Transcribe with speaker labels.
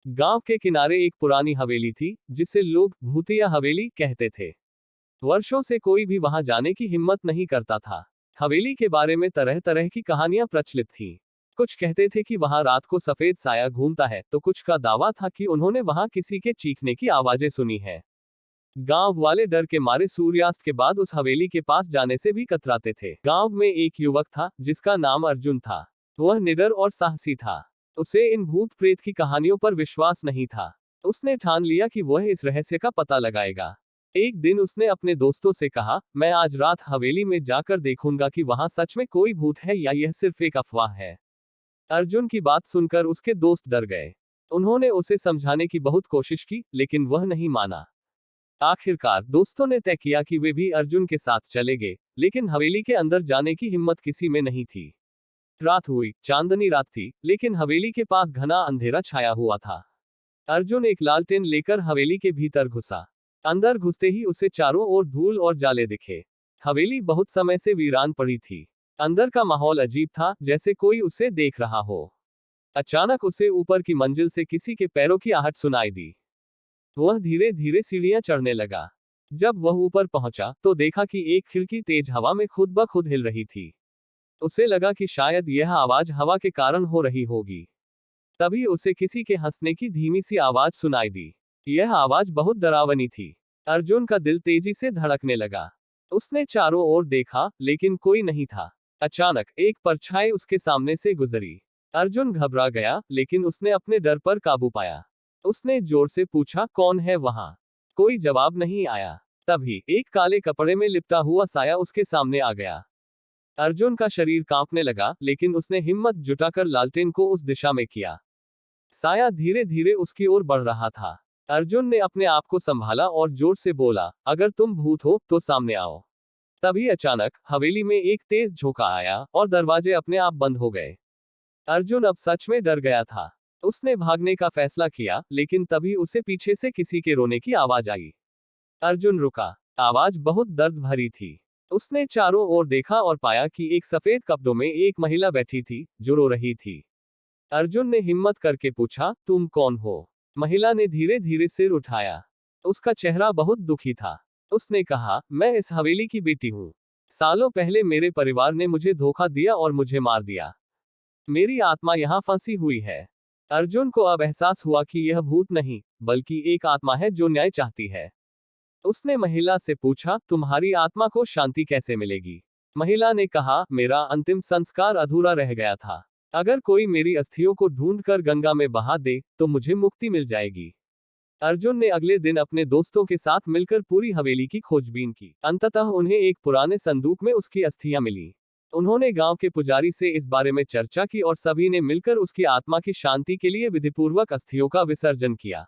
Speaker 1: गांव के किनारे एक पुरानी हवेली थी, जिसे लोग भूतिया हवेली कहते थे। वर्षों से कोई भी वहां जाने की हिम्मत नहीं करता था। हवेली के बारे में तरह तरह की कहानियां प्रचलित थीं। कुछ कहते थे कि वहां रात को सफेद साया घूमता है, तो कुछ का दावा था कि उन्होंने वहां किसी के चीखने की आवाजें सुनी है। गांव वाले डर के मारे सूर्यास्त के बाद उस हवेली के पास जाने से भी कतराते थे। गांव में एक युवक था, जिसका नाम अर्जुन था। वह निडर और साहसी था। उसे इन भूत प्रेत की कहानियों पर विश्वास नहीं था। उसने ठान लिया कि वह इस रहस्य का पता लगाएगा। एक दिन उसने अपने दोस्तों से कहा, मैं आज रात हवेली में जाकर देखूंगा कि वहां सच में कोई भूत है या यह सिर्फ एक अफवाह है। अर्जुन की बात सुनकर उसके दोस्त डर गए। उन्होंने उसे समझाने की बहुत कोशिश की, लेकिन वह नहीं माना। आखिरकार दोस्तों ने तय किया कि वे भी अर्जुन के साथ चलेंगे, लेकिन हवेली के अंदर जाने की हिम्मत किसी में नहीं थी। रात हुई, चांदनी रात थी, लेकिन हवेली के पास घना अंधेरा छाया हुआ था। अर्जुन एक लालटेन लेकर हवेली के भीतर घुसा। अंदर घुसते ही उसे चारों ओर धूल और जाले दिखे। हवेली बहुत समय से वीरान पड़ी थी। अंदर का माहौल अजीब था, जैसे कोई उसे देख रहा हो। अचानक उसे ऊपर की मंजिल से किसी के पैरों की आहट सुनाई दी। वह धीरे धीरे सीढ़ियां चढ़ने लगा। जब वह ऊपर पहुंचा, तो देखा कि एक खिड़की तेज हवा में खुद ब खुद हिल रही थी। उसे लगा कि शायद यह आवाज हवा के कारण हो रही होगी। तभी उसे किसी के हंसने की धीमी सी आवाज सुनाई दी। यह आवाज बहुत डरावनी थी। अर्जुन का दिल तेजी से धड़कने लगा। उसने चारों ओर देखा, लेकिन कोई नहीं था। अचानक एक परछाई उसके सामने से गुजरी। अर्जुन घबरा गया, लेकिन उसने अपने डर पर काबू पाया। उसने जोर से पूछा, कौन है वहां? कोई जवाब नहीं आया। तभी एक काले कपड़े में लिपटा हुआ साया उसके सामने आ गया। अर्जुन का शरीर कांपने लगा, लेकिन उसने हिम्मत जुटाकर लालटेन को उस दिशा में किया। साया धीरे धीरे उसकी ओर बढ़ रहा था। अर्जुन ने अपने आप को संभाला और जोर से बोला, अगर तुम भूत हो तो सामने आओ। तभी अचानक हवेली में एक तेज झोंका आया और दरवाजे अपने आप बंद हो गए। अर्जुन अब सच में डर गया था। उसने भागने का फैसला किया, लेकिन तभी उसे पीछे से किसी के रोने की आवाज आई। अर्जुन रुका। आवाज बहुत दर्द भरी थी। उसने चारों ओर देखा और पाया कि एक सफेद कपड़ों में एक महिला बैठी थी, जो रो रही थी। अर्जुन ने हिम्मत करके पूछा, तुम कौन हो? महिला ने धीरे धीरे सिर उठाया। उसका चेहरा बहुत दुखी था। उसने कहा, मैं इस हवेली की बेटी हूँ। सालों पहले मेरे परिवार ने मुझे धोखा दिया और मुझे मार दिया। मेरी आत्मा यहाँ फंसी हुई है। अर्जुन को अब एहसास हुआ कि यह भूत नहीं, बल्कि एक आत्मा है जो न्याय चाहती है। उसने महिला से पूछा, तुम्हारी आत्मा को शांति कैसे मिलेगी? महिला ने कहा, मेरा अंतिम संस्कार अधूरा रह गया था। अगर कोई मेरी अस्थियों को ढूंढकर गंगा में बहा दे, तो मुझे मुक्ति मिल जाएगी। अर्जुन ने अगले दिन अपने दोस्तों के साथ मिलकर पूरी हवेली की खोजबीन की। अंततः उन्हें एक पुराने संदूक में उसकी अस्थियां मिली। उन्होंने गांव के पुजारी से इस बारे में चर्चा की और सभी ने मिलकर उसकी आत्मा की शांति के लिए विधिपूर्वक अस्थियों का विसर्जन किया।